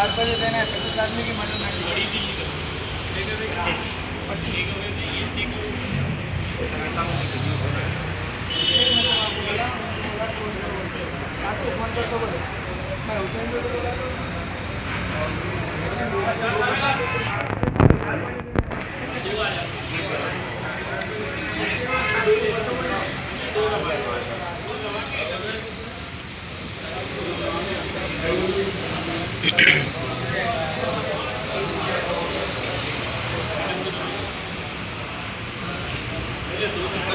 7 बजे देना है, 25 आदमी की मटन है। आपको फोन करता बोले मैं हुसैन को बोला तो